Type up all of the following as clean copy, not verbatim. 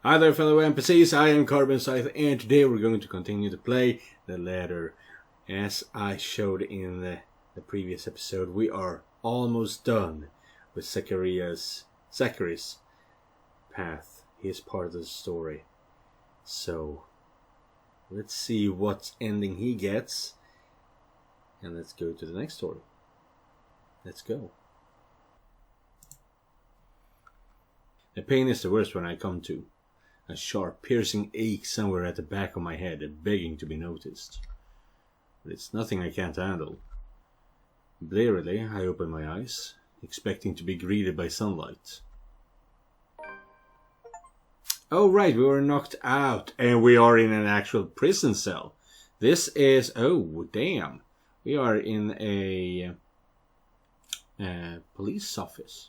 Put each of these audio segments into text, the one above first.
Hi there fellow NPCs, I am Carbon Scythe and today we're going to continue to play the ladder. As I showed in the previous episode, we are almost done with Zachary's path, his part of the story. So, let's see what ending he gets and let's go to the next story. Let's go. The pain is the worst when I come to. A sharp, piercing ache somewhere at the back of my head, begging to be noticed. But it's nothing I can't handle. Blearily, I open my eyes, expecting to be greeted by sunlight. Oh right, we were knocked out, and we are in an actual prison cell. This is... oh, damn. We are in a police office.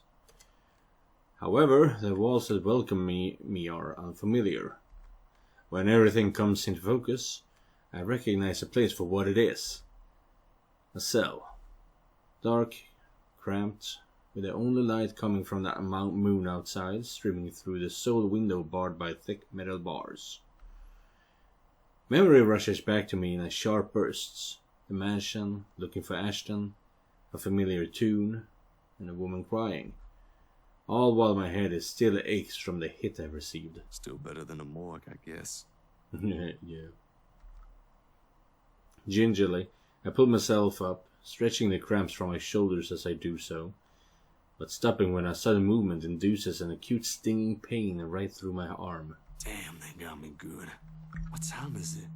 However, the walls that welcome me are unfamiliar. When everything comes into focus, I recognize the place for what it is. A cell. Dark, cramped, with the only light coming from the moon outside, streaming through the sole window barred by thick metal bars. Memory rushes back to me in sharp bursts. The mansion, looking for Ashton, a familiar tune, and a woman crying. All while my head is still aches from the hit I received. Still better than a morgue, I guess. Yeah. Gingerly, I pull myself up, stretching the cramps from my shoulders as I do so, but stopping when a sudden movement induces an acute stinging pain right through my arm. Damn, they got me good. What time is it?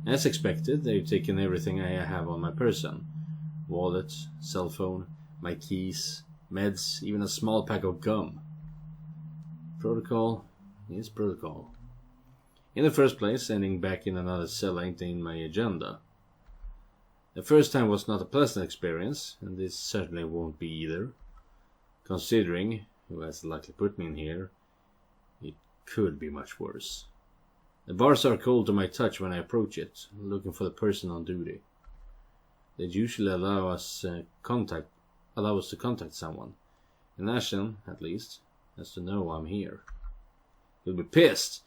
As expected, they've taken everything I have on my person. Wallet, cell phone, my keys, meds, even a small pack of gum. Protocol is protocol. In the first place, ending back in another cell ain't in my agenda. The first time was not a pleasant experience, and this certainly won't be either. Considering who has likely put me in here, it could be much worse. The bars are cold to my touch when I approach it, looking for the person on duty. They usually allow us to contact someone. And Ashton, at least, has to know I'm here. He'll be pissed.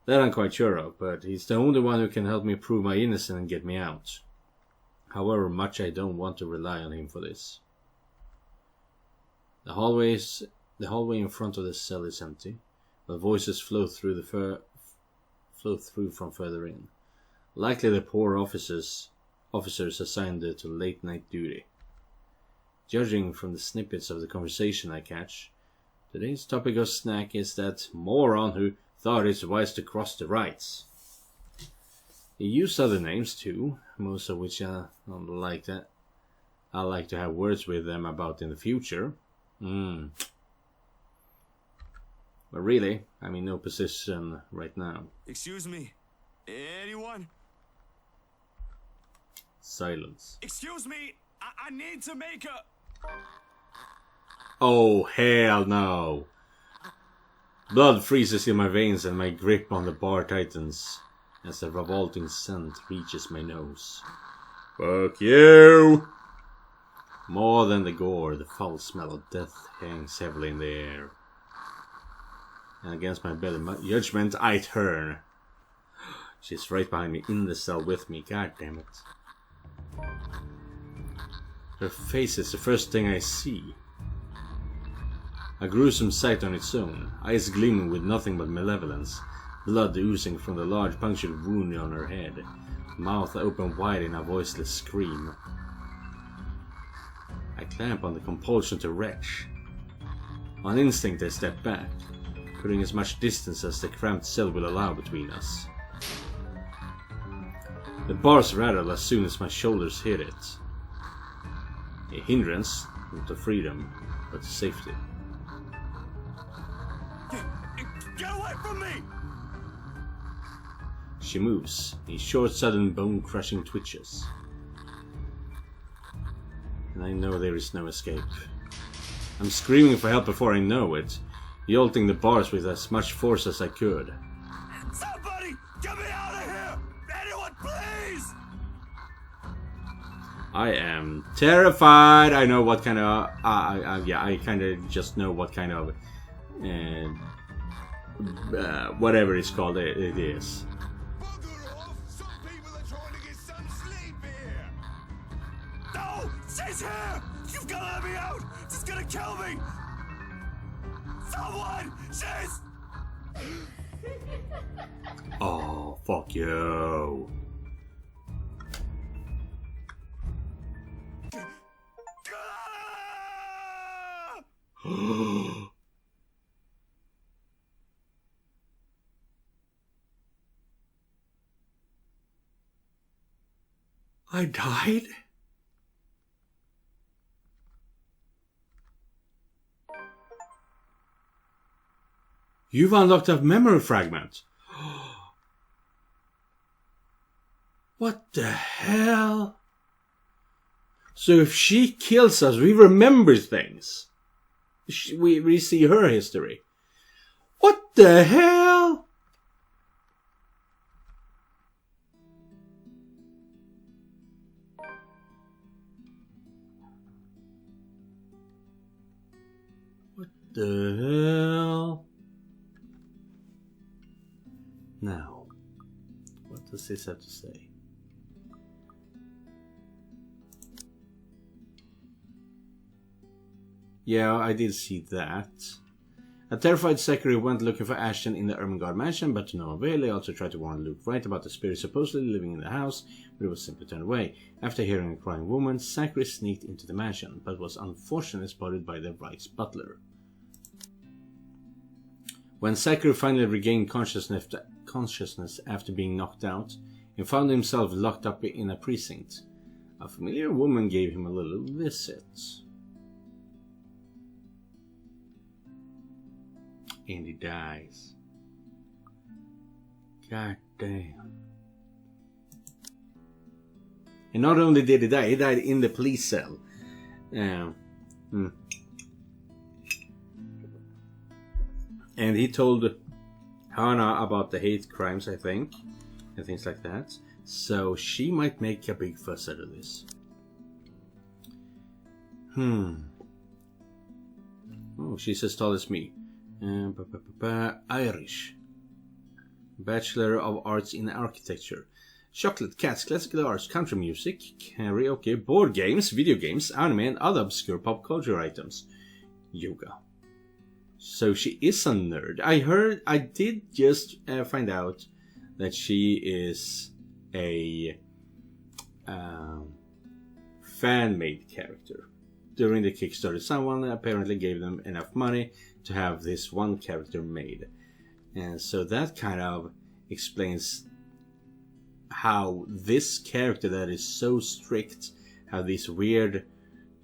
That I'm quite sure of, but he's the only one who can help me prove my innocence and get me out. However much I don't want to rely on him for this. The hallway in front of the cell is empty, but voices flow through from further in. Likely the poor officers assigned to late night duty. Judging from the snippets of the conversation I catch, today's topic of snack is that moron who thought it's wise to cross the rights. He used other names too, most of which I like to have words with them about in the future. But really, I'm in no position right now. Excuse me? Anyone? Silence. Excuse me? I need to make a... Oh, hell no. Blood freezes in my veins and my grip on the bar tightens as a revolting scent reaches my nose. Fuck you! More than the gore, the foul smell of death hangs heavily in the air. And against my better judgment, I turn. She's right behind me in the cell with me, god damn it. Her face is the first thing I see. A gruesome sight on its own, eyes gleaming with nothing but malevolence, blood oozing from the large punctured wound on her head, mouth open wide in a voiceless scream. I clamp on the compulsion to retch. On instinct I step back, putting as much distance as the cramped cell will allow between us. The bars rattle as soon as my shoulders hit it. A hindrance, not to freedom, but to safety. Get away from me! She moves, in short, sudden, bone-crushing twitches. And I know there is no escape. I'm screaming for help before I know it, jolting the bars with as much force as I could. Somebody! Get me out of here! Anyone, please! I am terrified. I know what kind of... I kind of just know what kind of whatever it's called, it is. Bugger off! Some people are trying to get some sleep here! No! She's here! You've got to let me out! She's gonna kill me! Someone! She's... Oh, fuck you. I died? You've unlocked a memory fragment. What the hell? So if she kills us, we remember things. We see her history. What the hell? What the hell? Now, what does this have to say? Yeah, I did see that. A terrified Zachary went looking for Ashton in the Ermengarde mansion, but to no avail. He also tried to warn Luke Wright about the spirit supposedly living in the house, but it was simply turned away. After hearing a crying woman, Zachary sneaked into the mansion, but was unfortunately spotted by the Wright's butler. When Zachary finally regained consciousness after being knocked out, he found himself locked up in a precinct. A familiar woman gave him a little visit. And he dies. God damn. And not only did he died in the police cell. And he told Hannah about the hate crimes, I think, and things like that. So she might make a big fuss out of this. Oh, she's as tall as me. Irish. Bachelor of Arts in Architecture. Chocolate, cats, classical arts, country music, karaoke, board games, video games, anime, and other obscure pop culture items. Yoga. So she is a nerd. I did just find out that she is a fan-made character. During the Kickstarter, someone apparently gave them enough money to have this one character made. And so that kind of explains how this character that is so strict, how these weird,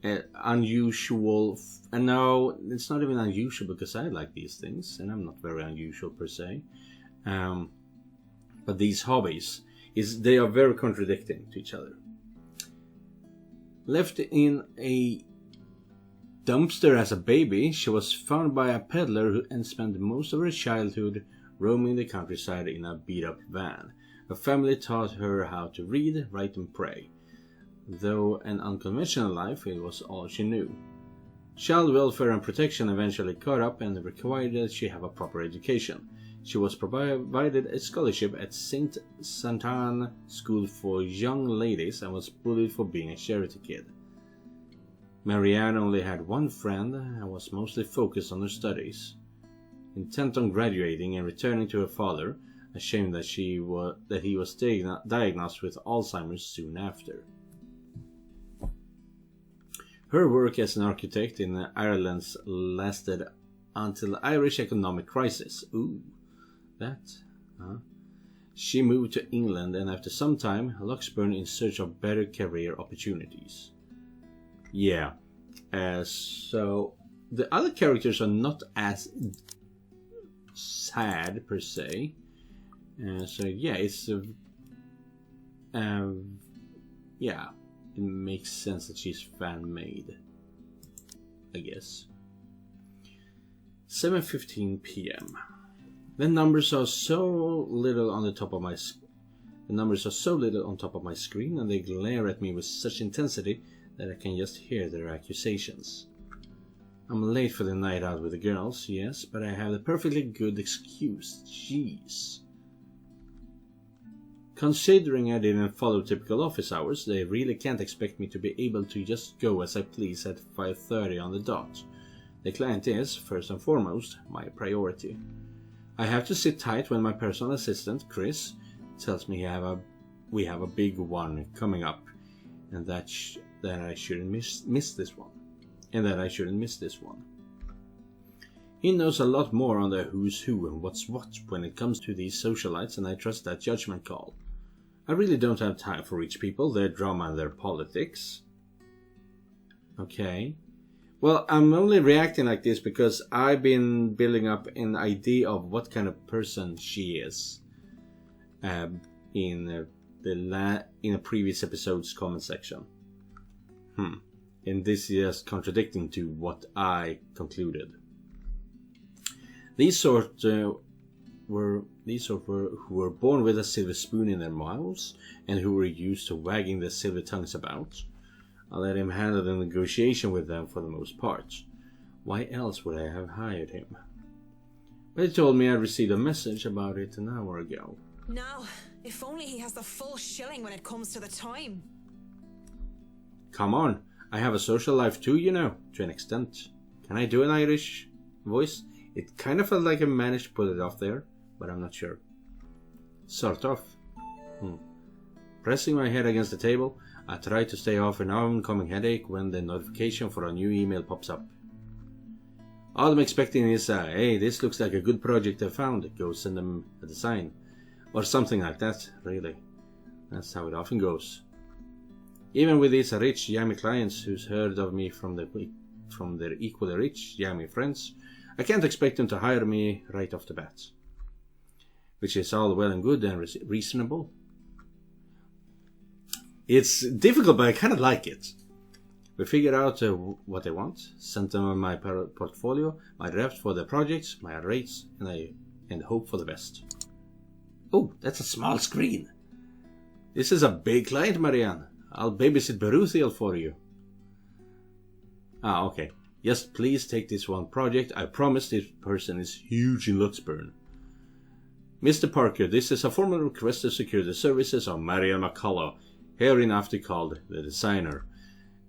unusual... And no, it's not even unusual because I like these things, and I'm not very unusual per se. But these hobbies, they are very contradicting to each other. Left in a dumpster as a baby, she was found by a peddler and spent most of her childhood roaming the countryside in a beat-up van. Her family taught her how to read, write, and pray. Though an unconventional life, it was all she knew. Child welfare and protection eventually caught up and required that she have a proper education. She was provided a scholarship at St. Santan School for Young Ladies and was bullied for being a charity kid. Marianne only had one friend and was mostly focused on her studies. Intent on graduating and returning to her father, ashamed that he was diagnosed with Alzheimer's soon after. Her work as an architect in Ireland lasted until the Irish economic crisis. She moved to England and after some time, Loxburn in search of better career opportunities. Yeah, so the other characters are not as sad per se. So yeah, it's yeah, it makes sense that she's fan-made, I guess. 7:15 p.m. The numbers are so little on the top of my screen, and they glare at me with such intensity that I can just hear their accusations. I'm late for the night out with the girls, yes, but I have the perfectly good excuse. Jeez. Considering I didn't follow typical office hours, they really can't expect me to be able to just go as I please at 5:30 on the dot. The client is, first and foremost, my priority. I have to sit tight when my personal assistant, Chris, tells me we have a big one coming up, and that I shouldn't miss this one. He knows a lot more on the who's who and what's what when it comes to these socialites, and I trust that judgment call. I really don't have time for rich people, their drama and their politics. Okay. Well, I'm only reacting like this because I've been building up an idea of what kind of person she is in a previous episode's comment section. And this is contradicting to what I concluded. These sort were who were born with a silver spoon in their mouths and who were used to wagging their silver tongues about. I let him handle the negotiation with them for the most part. Why else would I have hired him? But he told me I received a message about it an hour ago. Now, if only he has the full shilling when it comes to the time. Come on, I have a social life too, you know, to an extent. Can I do an Irish voice? It kind of felt like I managed to put it off there, but I'm not sure. Sort of. Pressing my head against the table, I try to stay off an oncoming headache when the notification for a new email pops up. All I'm expecting is hey, this looks like a good project I found, go send them a design. Or something like that, really. That's how it often goes. Even with these rich, yummy clients who's heard of me from their equally rich, yummy friends, I can't expect them to hire me right off the bat. Which is all well and good and reasonable. It's difficult, but I kind of like it. We figured out what they want, sent them my portfolio, my draft for the projects, my rates, and hope for the best. Oh, that's a small screen. This is a big client, Marianne. I'll babysit Beruthiel for you. Okay. Yes, please take this one project. I promise this person is huge in Lutzburn. Mr. Parker, this is a formal request to secure the services of Marianne McCullough, hereinafter called the designer,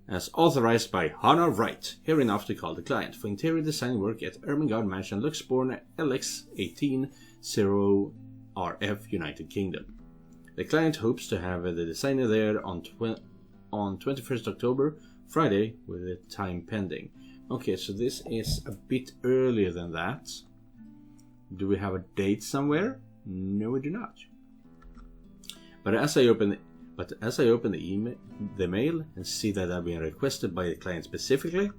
as authorized by Hannah Wright, hereinafter called the client, for interior design work at Ermengarde Mansion, Luxbourne, LX 180RF, United Kingdom. The client hopes to have the designer there on 21st October, Friday, with the time pending. Okay, so this is a bit earlier than that. Do we have a date somewhere? No, we do not. But as I open the mail and see that I've been requested by the client specifically,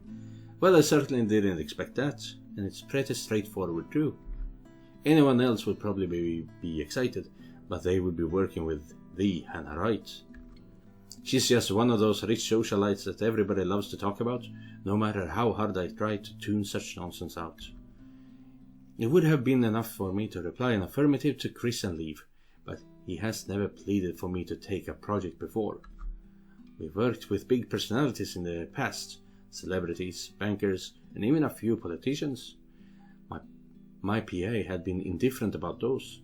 well, I certainly didn't expect that, and it's pretty straightforward too. Anyone else would probably be excited, but they would be working with the Hannah Wright. She's just one of those rich socialites that everybody loves to talk about, no matter how hard I try to tune such nonsense out. It would have been enough for me to reply an affirmative to Chris and leave, but he has never pleaded for me to take a project before. We've worked with big personalities in the past, celebrities, bankers, and even a few politicians. My PA had been indifferent about those.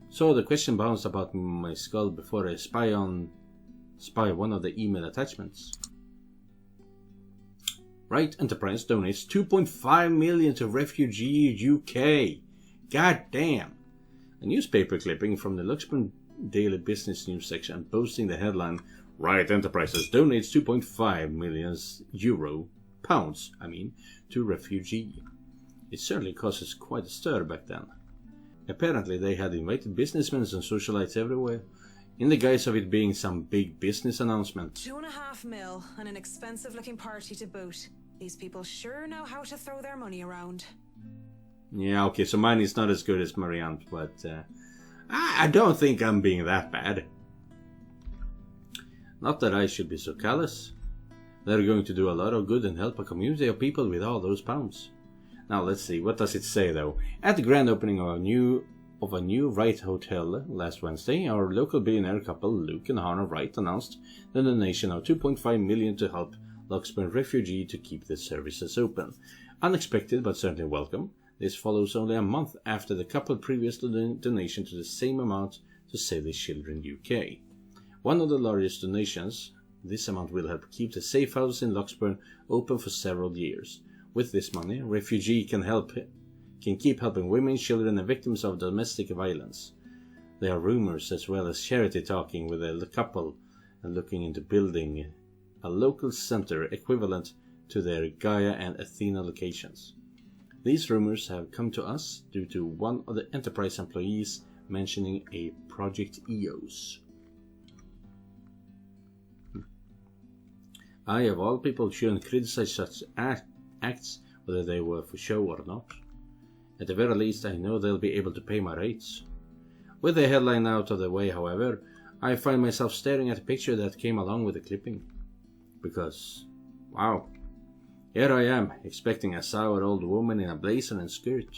So the question bounced about my skull before I spy one of the email attachments. Wright Enterprise donates 2.5 million to Refugee UK. God damn! A newspaper clipping from the Luxembourg Daily Business News section boasting the headline, Wright Enterprises donates 2.5 million pounds, to Refugee. It certainly causes quite a stir back then. Apparently they had invited businessmen and socialites everywhere, in the guise of it being some big business announcement. 2.5 mil and an expensive looking party to boot. These people sure know how to throw their money around. Yeah, okay, so mine is not as good as Marianne, but I don't think I'm being that bad. Not that I should be so callous. They're going to do a lot of good and help a community of people with all those pounds. Now let's see, what does it say though? At the grand opening of a new Wright Hotel last Wednesday, our local billionaire couple, Luke and Hannah Wright, announced the donation of 2.5 million to help Locksburn refugee to keep the services open. Unexpected but certainly welcome. This follows only a month after the couple previous donation to the same amount to Save the Children UK. One of the largest donations, this amount will help keep the safe house in Locksburn open for several years. With this money, refugee can keep helping women, children and victims of domestic violence. There are rumors as well as charity talking with the couple and looking into building a local center equivalent to their Gaia and Athena locations. These rumors have come to us due to one of the Enterprise employees mentioning a Project EOS. I, of all people, shouldn't criticize such acts, whether they were for show or not. At the very least, I know they'll be able to pay my rates. With the headline out of the way, however, I find myself staring at a picture that came along with the clipping. Because, wow, here I am, expecting a sour old woman in a blazer and skirt.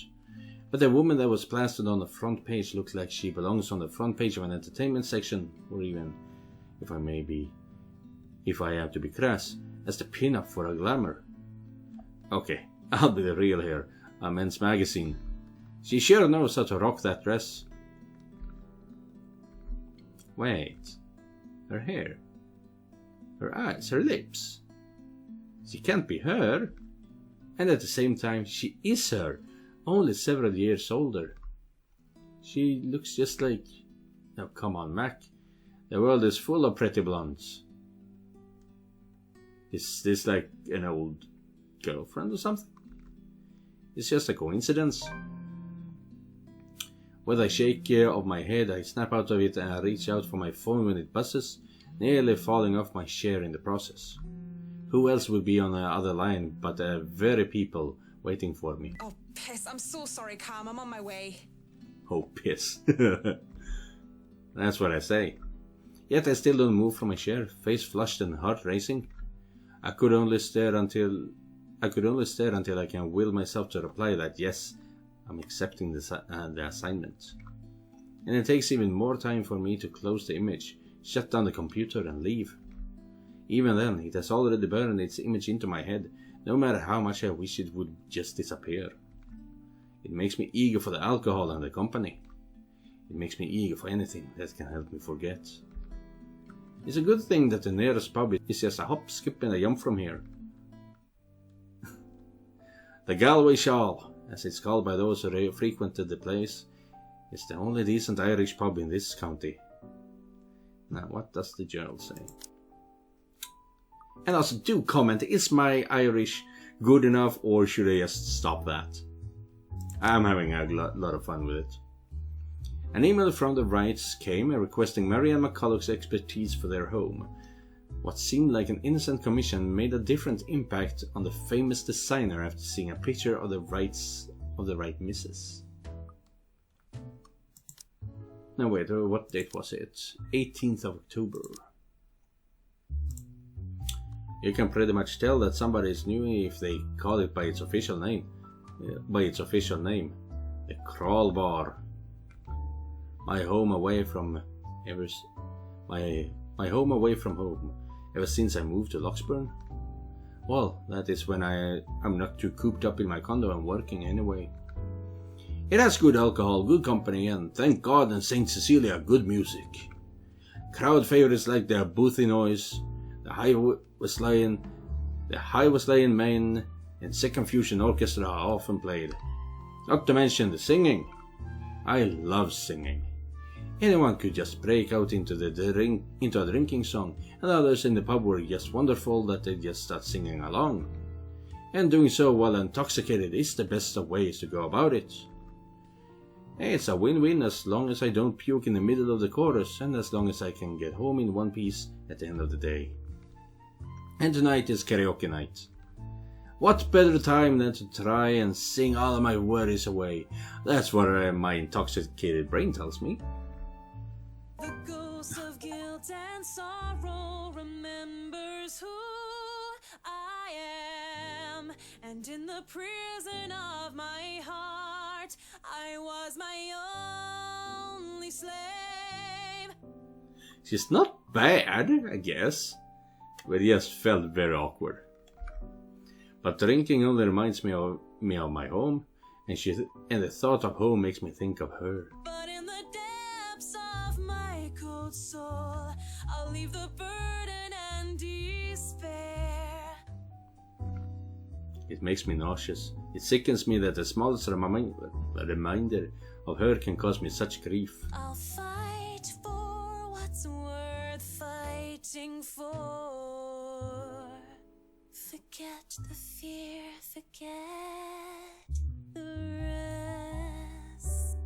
But the woman that was plastered on the front page looks like she belongs on the front page of an entertainment section, or even, if I am to be crass, as the pin-up for a glamour. Okay, I'll be the real here, a men's magazine. She sure knows how to rock that dress. Wait, her hair, her eyes, her lips. She can't be her. And at the same time, she is her, only several years older. She looks just like... Oh, come on, Mac. The world is full of pretty blondes. Is this like an old girlfriend or something? It's just a coincidence. With a shake of my head, I snap out of it and I reach out for my phone when it buzzes, nearly falling off my chair in the process. Who else would be on the other line but the very people waiting for me? Oh, piss. I'm so sorry, Cam. I'm on my way. Oh, piss. That's what I say. Yet I still don't move from my chair, face flushed and heart racing. I could only stare until I can will myself to reply that yes, I'm accepting the assignment. And it takes even more time for me to close the image, shut down the computer and leave. Even then, it has already burned its image into my head, no matter how much I wish it would just disappear. It makes me eager for the alcohol and the company. It makes me eager for anything that can help me forget. It's a good thing that the nearest pub is just a hop, skip and a jump from here. The Galway Shawl, as it's called by those who frequented the place, is the only decent Irish pub in this county. Now, what does the journal say? And also, do comment, is my Irish good enough or should I just stop that? I'm having a lot of fun with it. An email from the Wrights came requesting Marianne McCulloch's expertise for their home. What seemed like an innocent commission made a different impact on the famous designer after seeing a picture of the Wrights of the Wright missus. Now wait, what date was it? 18th of October. You can pretty much tell that somebody is new if they call it by its official name. The Crawl Bar. My home away from home ever since I moved to Locksburn. Well, that is when I'm not too cooped up in my condo and working anyway. It has good alcohol, good company, and thank God and Saint Cecilia, good music. Crowd favorites like their boothy noise, the High Wesleyan Main, and Second Fusion Orchestra are often played. Not to mention the singing. I love singing. Anyone could just break out into a drinking song, and others in the pub were just wonderful that they just start singing along. And doing so while intoxicated is the best of ways to go about it. It's a win-win as long as I don't puke in the middle of the chorus, and as long as I can get home in one piece at the end of the day. And tonight is karaoke night. What better time than to try and sing all of my worries away? That's what my intoxicated brain tells me. The ghost of guilt and sorrow remembers who I am, and in the prison of my heart, I was my only slave. She's not bad, I guess. but it just felt very awkward. But drinking only reminds me of my home, and the thought of home makes me think of her. But in the depths of my cold soul, I'll leave the burden and despair. It makes me nauseous. It sickens me that the smallest reminder of her can cause me such grief. I'll fight for what's worth fighting for. Forget the fear, forget the rest.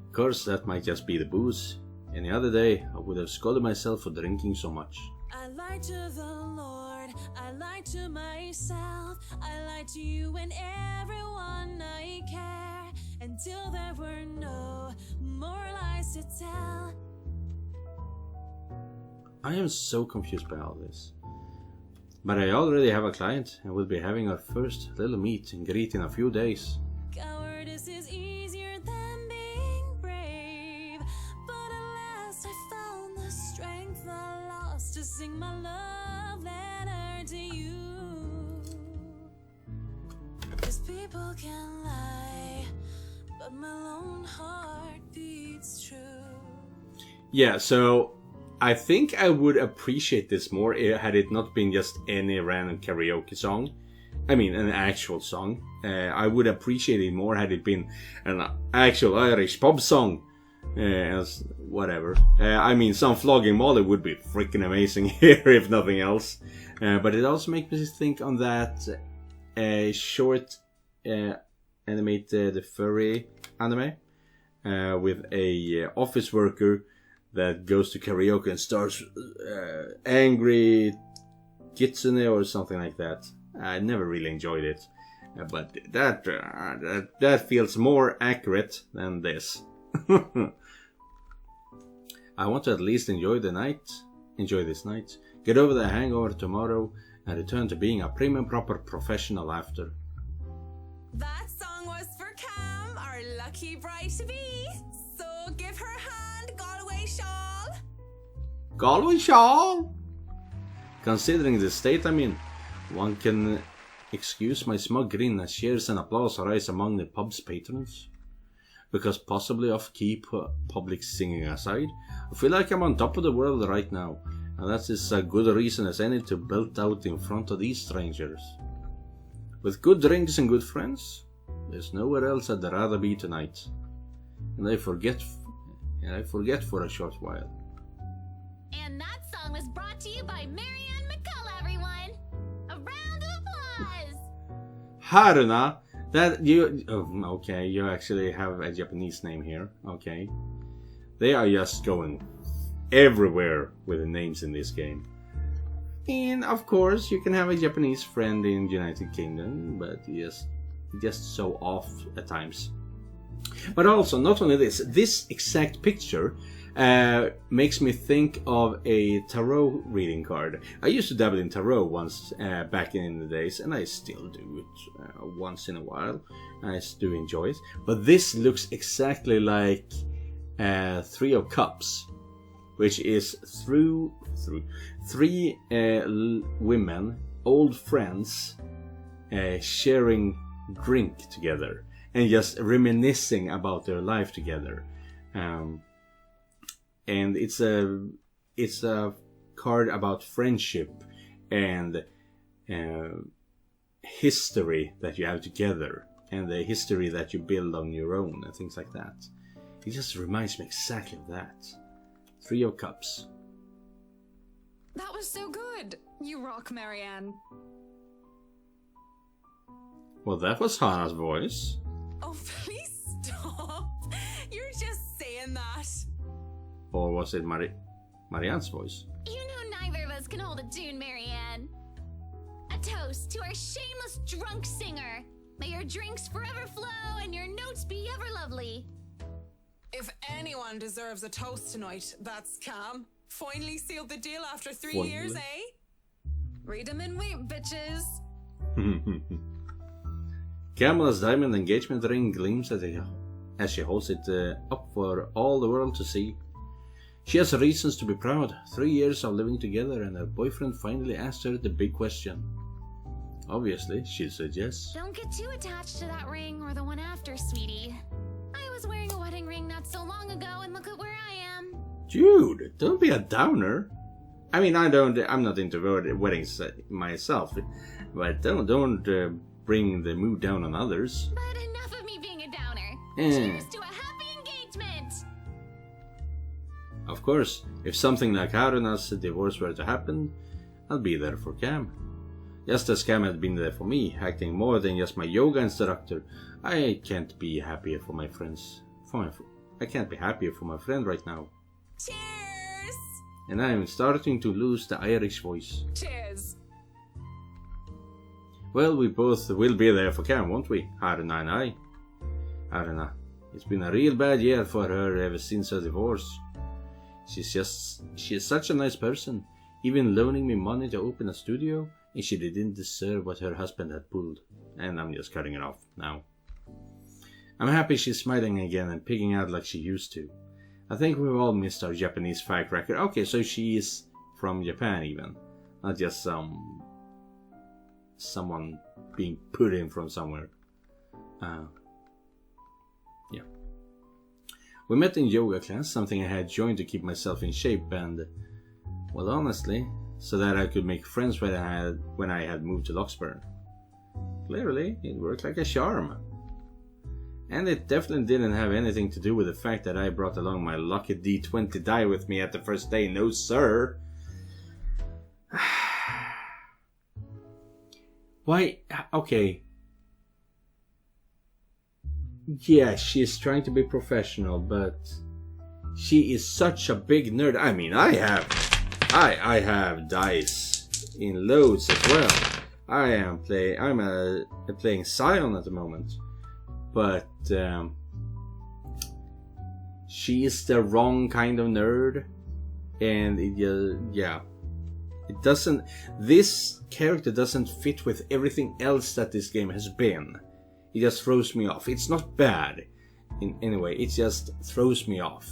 Of course, that might just be the booze. Any other day, I would have scolded myself for drinking so much. I lied to the Lord, I lied to myself, I lied to you and everyone I care, until there were no more lies to tell. I am so confused by all this. But I already have a client and will be having our first little meet and greet in a few days. Cowardice is easier than being brave, but at last I found the strength I lost to sing my love letter to you. 'Cause people can lie, but my lone heart beats true. Yeah, so I think I would appreciate this more had it not been just any random karaoke song. I mean, an actual song. I would appreciate it more had it been an actual Irish pub song. Whatever. I mean, some Flogging Molly would be freaking amazing here, if nothing else. But it also makes me think on that short animated the furry anime with a office worker that goes to karaoke and starts angry kitsune or something like that. I never really enjoyed it, but that feels more accurate than this. I want to at least enjoy this night, get over the hangover tomorrow, and return to being a prim and proper professional after. That song was for Cam, our lucky bride-to-be. So give her a hand, Galway Shawl. Galway Shawl! Considering the state I'm in, one can excuse my smug grin as cheers and applause arise among the pub's patrons. Because possibly off-key public singing aside, I feel like I'm on top of the world right now, and that is a good reason as any to belt out in front of these strangers. With good drinks and good friends, there's nowhere else I'd rather be tonight. And I forget for a short while. And that song was brought to you by Marianne McCullough, everyone! A round of applause! Haruna! Okay, you actually have a Japanese name here. Okay. They are just going everywhere with the names in this game. And of course, you can have a Japanese friend in United Kingdom, but just so off at times. But also, not only this exact picture makes me think of a tarot reading card. I used to dabble in tarot once back in the days, and I still do it once in a while. I do enjoy it. But this looks exactly like Three of Cups, which is through three women, old friends, sharing drink together and just reminiscing about their life together. And it's a card about friendship and history that you have together, and the history that you build on your own and things like that. It just reminds me exactly of that. Three of Cups. That was so good. You rock, Marianne. Well, that was Hannah's voice. Oh, please stop. You're just saying that. Or was it Marianne's voice? You know neither of us can hold a tune, Marianne. A toast to our shameless drunk singer. May your drinks forever flow and your notes be ever lovely. If anyone deserves a toast tonight, that's Cam. Finally sealed the deal after 3 Finally. years, eh? Read 'em and wait, bitches. Kamala's diamond engagement ring gleams as she holds it up for all the world to see. She has reasons to be proud. 3 years of living together and her boyfriend finally asked her the big question. Obviously, she said yes. Don't get too attached to that ring or the one after, sweetie. I was wearing a wedding ring not so long ago and look at where I am. Dude, don't be a downer. I mean, I'm not into weddings myself, but don't bring the mood down on others. But enough of me being a downer. Cheers to a happy engagement! Of course, if something like Haruna's divorce were to happen, I'll be there for Cam. Just as Cam had been there for me, acting more than just my yoga instructor, I can't be happier for my friends. I can't be happier for my friend right now. Cheers! And I am starting to lose the Irish voice. Cheers. Well, we both will be there for Cam, won't we? Haruna and I. Haruna, it's been a real bad year for her ever since her divorce. She is such a nice person, even loaning me money to open a studio, and she didn't deserve what her husband had pulled. And I'm just cutting it off now. I'm happy she's smiling again and picking out like she used to. I think we've all missed our Japanese firecracker. Okay, so she is from Japan even. Not just someone being put in from somewhere. Yeah. We met in yoga class, something I had joined to keep myself in shape and, well, honestly, so that I could make friends when I had moved to Locksburn. Clearly, it worked like a charm. And it definitely didn't have anything to do with the fact that I brought along my lucky D20 die with me at the first day. No, sir. Why? Okay. Yeah, she's trying to be professional, but she is such a big nerd. I mean, I have dice in loads as well. I'm playing Scion at the moment, but she is the wrong kind of nerd, and this character doesn't fit with everything else that this game has been. It just throws me off. It's not bad in any way, it just throws me off.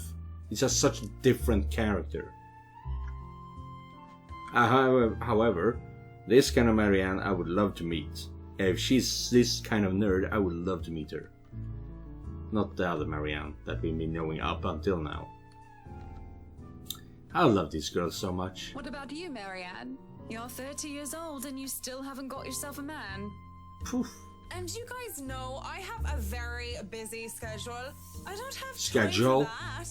It's just such a different character. However, this kind of Marianne I would love to meet. If she's this kind of nerd, I would love to meet her. Not the other Marianne that we've been knowing up until now. I love this girl so much. What about you, Marianne? You're 30 years old and you still haven't got yourself a man. Poof. And you guys know I have a very busy schedule. I don't have Schedule? time for that.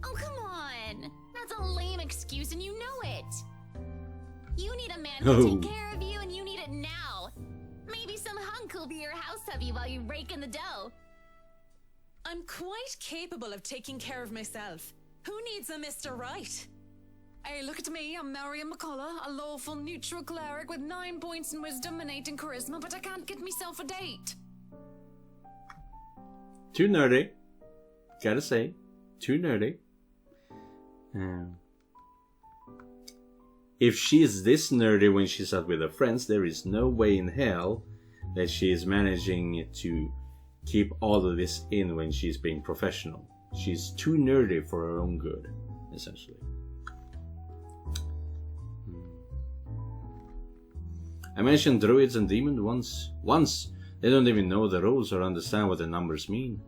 Oh, come on. That's a lame excuse and you know it. You need a man who'll take care of you and you need it now. Maybe some hunk who'll be your house hubby while you rake in the dough. I'm quite capable of taking care of myself. Who needs a Mr. Right? Hey, look at me. I'm Marion McCullough, a lawful neutral cleric with 9 points in wisdom and 8 in charisma, but I can't get myself a date. Too nerdy. Gotta say. Too nerdy. If she is this nerdy when she's out with her friends, there is no way in hell that she is managing to keep all of this in when she's being professional. She's too nerdy for her own good, essentially. I mentioned druids and demons once. They don't even know the rules or understand what the numbers mean.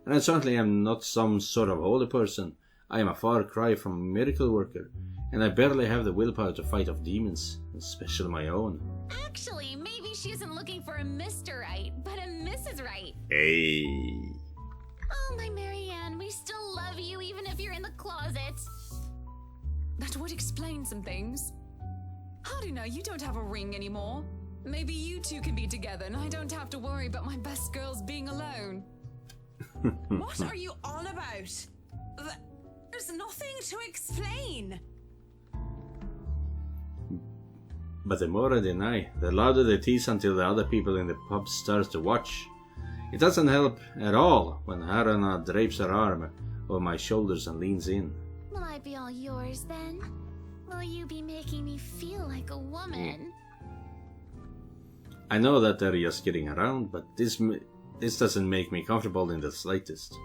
And I certainly am not some sort of holy person. I am a far cry from a miracle worker, and I barely have the willpower to fight off demons, especially my own. Actually, maybe she isn't looking for a Mr. Right, but a Mrs. Right. Hey. Oh, my Marianne, we still love you even if you're in the closet. That would explain some things. Haruna, you don't have a ring anymore. Maybe you two can be together and I don't have to worry about my best girls being alone. What are you on about? There's nothing to explain. But the more I deny, the louder they tease until the other people in the pub start to watch. It doesn't help at all when Haruna drapes her arm over my shoulders and leans in. Will I be all yours then? Will you be making me feel like a woman? I know that they're just kidding around, but this doesn't make me comfortable in the slightest.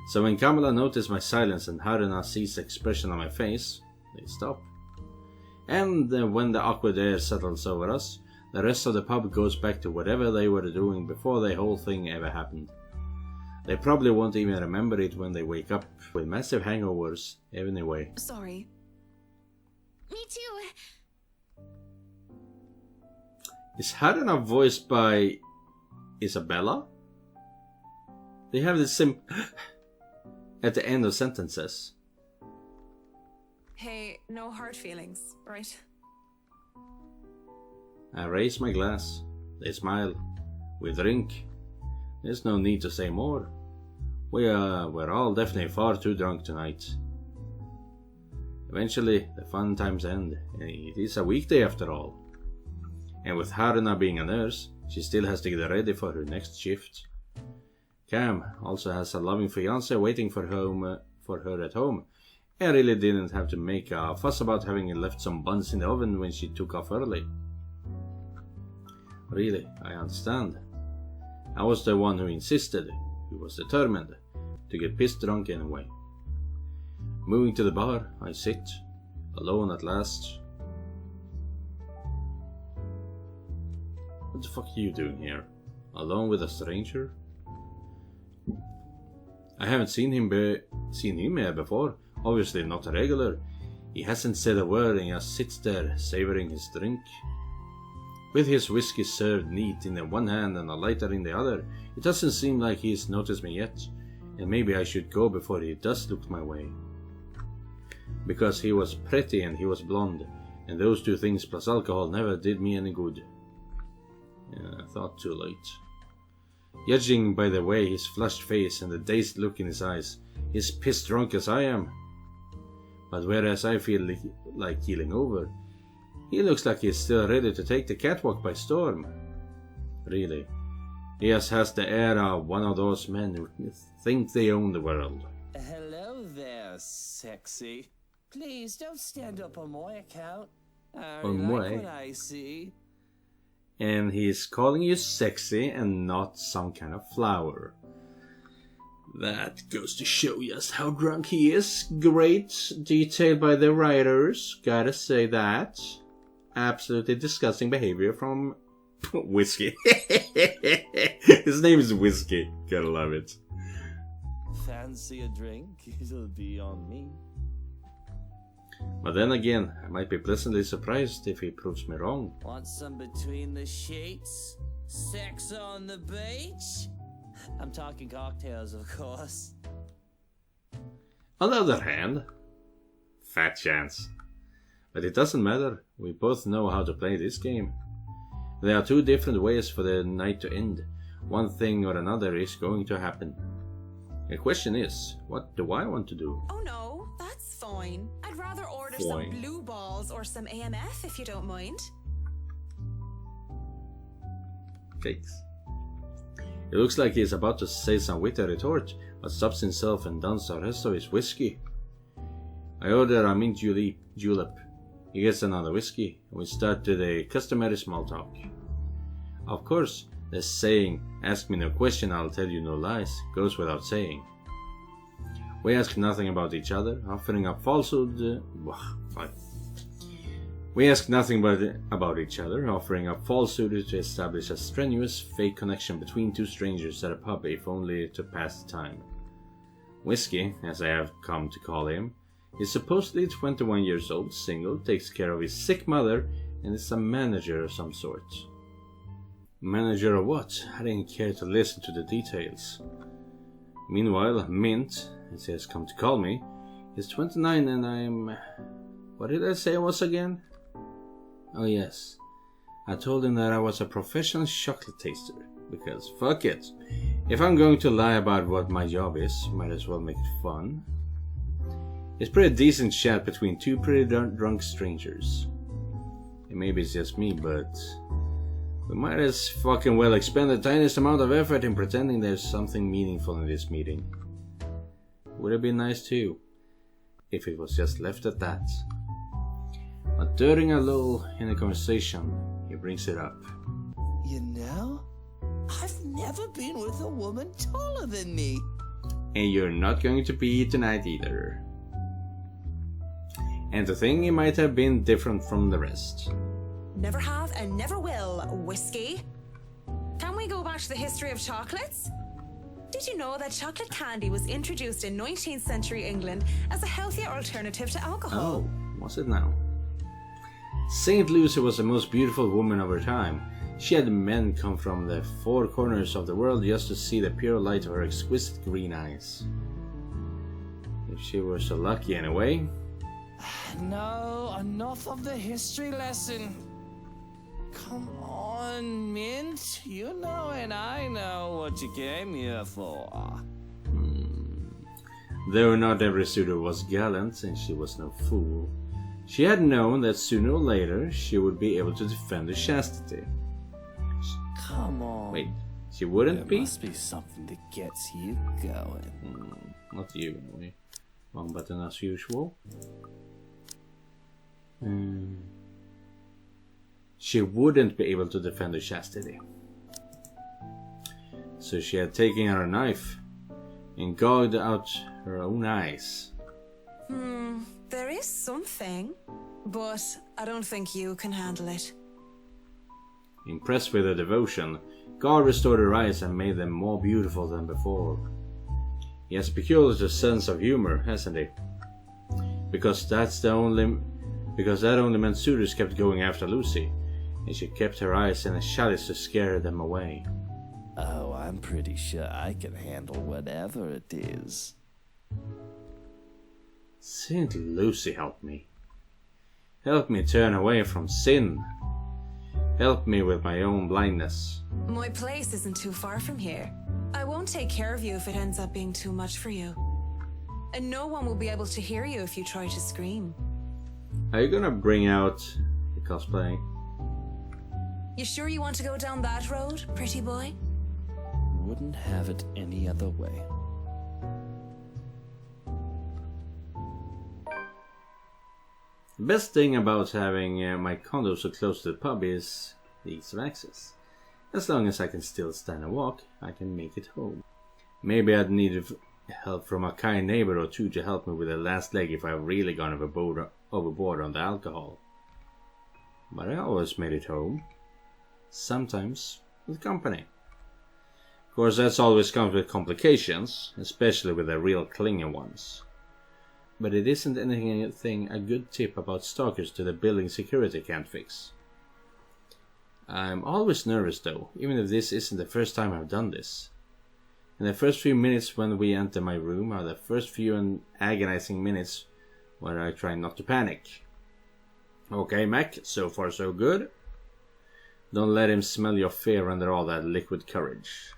So when Kamala noticed my silence and Haruna sees the expression on my face, they stop. And when the awkward air settles over us, the rest of the pub goes back to whatever they were doing before the whole thing ever happened. They probably won't even remember it when they wake up with massive hangovers anyway. Sorry. Me too. Is Haruna voiced by Isabella? They have the same at the end of sentences. Hey, no hard feelings, right? I raise my glass. They smile. We drink. There's no need to say more. We're all definitely far too drunk tonight. Eventually, the fun times end. It is a weekday after all. And with Haruna being a nurse, she still has to get ready for her next shift. Cam also has a loving fiance waiting for her at home, and really didn't have to make a fuss about having left some buns in the oven when she took off early. Really, I understand. I was the one who insisted, who was determined, to get pissed drunk anyway. Moving to the bar, I sit, alone at last. What the fuck are you doing here? Alone with a stranger? I haven't seen him here before. Obviously not a regular. He hasn't said a word and just sits there, savoring his drink. With his whiskey served neat in the one hand and a lighter in the other, it doesn't seem like he's noticed me yet, and maybe I should go before he does look my way. Because he was pretty and he was blonde, and those two things plus alcohol never did me any good. I thought too late. Judging by the way his flushed face and the dazed look in his eyes, he's pissed drunk as I am. But whereas I feel like keeling over, he looks like he's still ready to take the catwalk by storm. Really, he has the air of one of those men who think they own the world. Hello there, sexy. Please don't stand up on my account. I On like my? what I see. And he's calling you sexy and not some kind of flower. That goes to show just how drunk he is. Great detail by the writers, gotta say that. Absolutely disgusting behavior from Whiskey. His name is Whiskey, gotta love it. Fancy a drink? It'll be on me. But then again, I might be pleasantly surprised if he proves me wrong. Want some between the sheets? Sex on the beach? I'm talking cocktails, of course. On the other hand, fat chance. But it doesn't matter, we both know how to play this game. There are two different ways for the night to end. One thing or another is going to happen. The question is, what do I want to do? Oh no, that's fine. I'd rather order Fine. some blue balls or some AMF if you don't mind. Cakes. It looks like he's about to say some witty retort, but stops himself and downs the rest of his whiskey. I order a mint julep. He gets another whiskey, and we start to the customary small talk. Of course, the saying, ask me no question, I'll tell you no lies, goes without saying. We ask nothing about each other, offering up falsehood. We ask nothing about each other, offering up falsehood to establish a strenuous, fake connection between two strangers at a pub, if only to pass the time. Whiskey, as I have come to call him, is supposedly 21 years old, single, takes care of his sick mother, and is a manager of some sort. Manager of what? I didn't care to listen to the details. Meanwhile, Mint, as he has come to call me, is 29 and I'm... What did I say I was again? Oh yes, I told him that I was a professional chocolate taster, because fuck it. If I'm going to lie about what my job is, might as well make it fun. It's pretty decent chat between two pretty drunk strangers. And maybe it's just me, but... we might as fucking well expend the tiniest amount of effort in pretending there's something meaningful in this meeting. Would have been nice too, if it was just left at that. But during a lull in the conversation, he brings it up. You know, I've never been with a woman taller than me. And you're not going to pee tonight either. And to think it might have been different from the rest. Never have and never will, whiskey. Can we go back to the history of chocolates? Did you know that chocolate candy was introduced in 19th century England as a healthier alternative to alcohol? Oh, was it now? Saint Lucy was the most beautiful woman of her time. She had men come from the four corners of the world just to see the pure light of her exquisite green eyes. If she were so lucky anyway. No, enough of the history lesson. Come on, Mint. You know and I know what you came here for. Though not every suitor was gallant, and she was no fool, she had known that sooner or later she would be able to defend her chastity. Come on. Wait, she wouldn't be? There must be something that gets you going. Not you, anyway. Wrong button as usual. She wouldn't be able to defend her chastity. So she had taken out a knife and gouged out her own eyes. There is something, but I don't think you can handle it. Impressed with her devotion, God restored her eyes and made them more beautiful than before. He has a peculiar sense of humor, hasn't he? Because that only meant suitors kept going after Lucy, and she kept her eyes in a chalice to scare them away. Oh, I'm pretty sure I can handle whatever it is. Saint Lucy, help me. Help me turn away from sin. Help me with my own blindness. My place isn't too far from here. I won't take care of you if it ends up being too much for you. And no one will be able to hear you if you try to scream. Are you gonna bring out the cosplay? You sure you want to go down that road, pretty boy? Wouldn't have it any other way. The best thing about having my condo so close to the pub is the ease of access. As long as I can still stand and walk, I can make it home. Maybe I'd need help from a kind neighbor or two to help me with the last leg if I've really gone overboard on the alcohol. But I always made it home. Sometimes with company. Of course, that's always comes with complications, especially with the real clingy ones. But it isn't anything a good tip about stalkers to the building security can't fix. I'm always nervous though, even if this isn't the first time I've done this. And the first few minutes when we enter my room are the first few agonizing minutes where I try not to panic. Okay, Mac, so far so good. Don't let him smell your fear under all that liquid courage.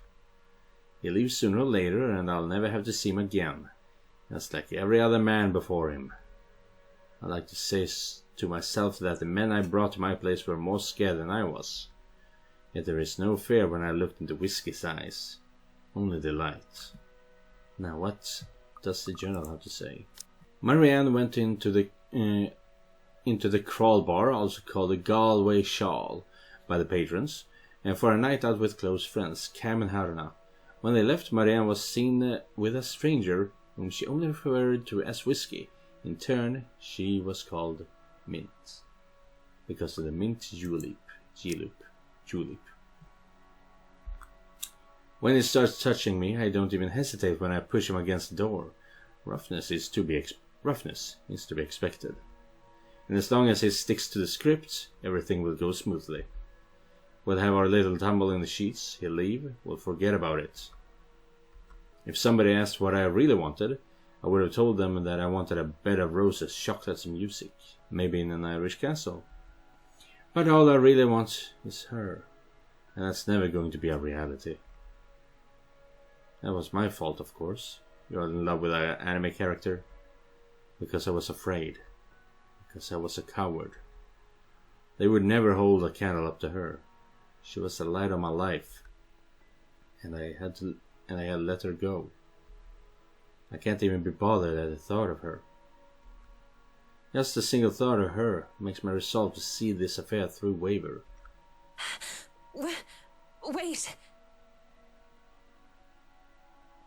He'll leave sooner or later and I'll never have to see him again. Just like every other man before him. I like to say to myself that the men I brought to my place were more scared than I was. Yet there is no fear when I looked into Whiskey's eyes. Only delight. Now what does the journal have to say? Marianne went into the crawl bar, also called the Galway Shawl, by the patrons, and for a night out with close friends, Cam and Harna. When they left, Marianne was seen with a stranger whom she only referred to as Whiskey. In turn, she was called Mint, because of the mint julep. When he starts touching me, I don't even hesitate when I push him against the door. Roughness is to be expected. And as long as he sticks to the script, everything will go smoothly. We'll have our little tumble in the sheets, he'll leave, we'll forget about it. If somebody asked what I really wanted, I would have told them that I wanted a bed of roses, chocolates and music, maybe in an Irish castle. But all I really want is her, and that's never going to be a reality. That was my fault, of course. You're in love with an anime character. Because I was afraid. Because I was a coward. They would never hold a candle up to her. She was the light of my life. And I had let her go. I can't even be bothered at the thought of her. Just the single thought of her makes my resolve to see this affair through waver. Wait.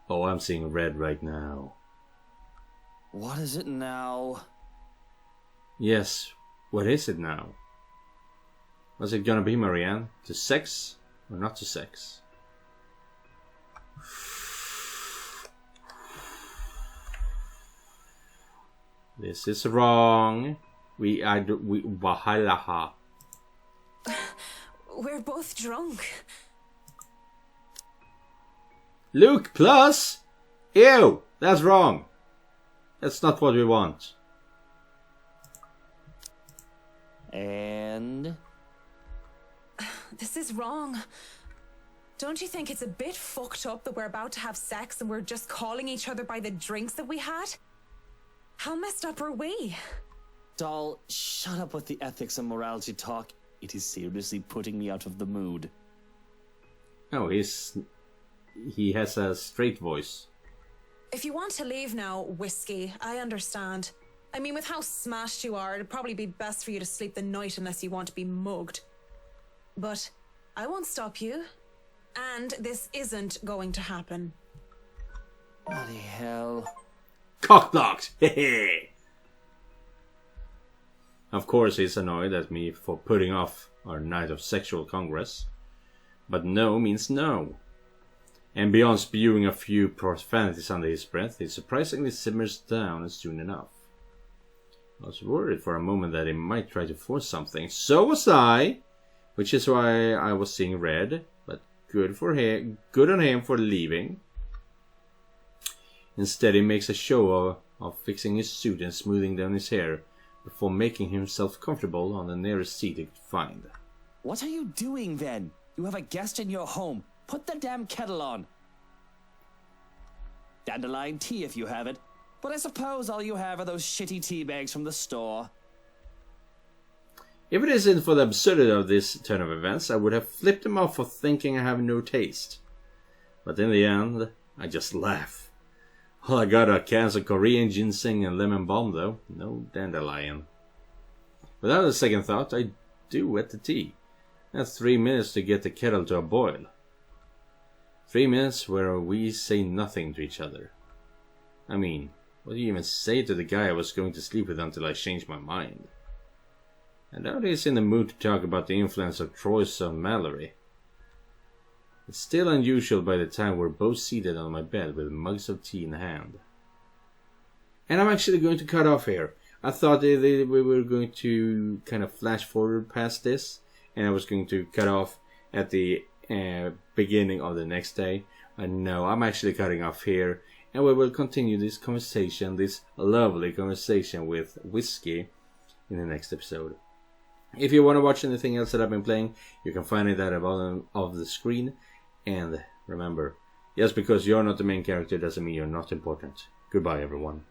Oh, I'm seeing red right now. What is it now? Yes, what is it now? Was it gonna be, Marianne? To sex or not to sex? This is wrong. Wahalaha. We're both drunk. Luke plus? Ew, that's wrong. That's not what we want. And? This is wrong. Don't you think it's a bit fucked up that we're about to have sex and we're just calling each other by the drinks that we had? How messed up are we? Doll, shut up with the ethics and morality talk. It is seriously putting me out of the mood. Oh, he has a straight voice. If you want to leave now, Whiskey, I understand. I mean, with how smashed you are, it'd probably be best for you to sleep the night unless you want to be mugged. But I won't stop you. And this isn't going to happen. Bloody hell. Cockblocked! Hehe! Of course he's annoyed at me for putting off our night of sexual congress. But no means no. And beyond spewing a few profanities under his breath, he surprisingly simmers down soon enough. I was worried for a moment that he might try to force something. So was I! Which is why I was seeing red. But good for him, good on him for leaving. Instead he makes a show of fixing his suit and smoothing down his hair before making himself comfortable on the nearest seat he could find. What are you doing then? You have a guest in your home. Put the damn kettle on. Dandelion tea if you have it. But I suppose all you have are those shitty tea bags from the store. If it isn't for the absurdity of this turn of events, I would have flipped him off for thinking I have no taste. But in the end, I just laugh. All I got are cans of Korean ginseng and lemon balm though, no dandelion. Without a second thought, I do wet the tea. That's 3 minutes to get the kettle to a boil. 3 minutes where we say nothing to each other. I mean, what do you even say to the guy I was going to sleep with until I changed my mind? I doubt he's in the mood to talk about the influence of Troy's son Mallory. It's still unusual by the time we're both seated on my bed with mugs of tea in hand. And I'm actually going to cut off here. I thought we were going to kind of flash forward past this, and I was going to cut off at the beginning of the next day. No, I'm actually cutting off here, and we will continue this conversation, this lovely conversation with Whiskey in the next episode. If you want to watch anything else that I've been playing, you can find it at the bottom of the screen. And remember, just because you're not the main character doesn't mean you're not important. Goodbye, everyone.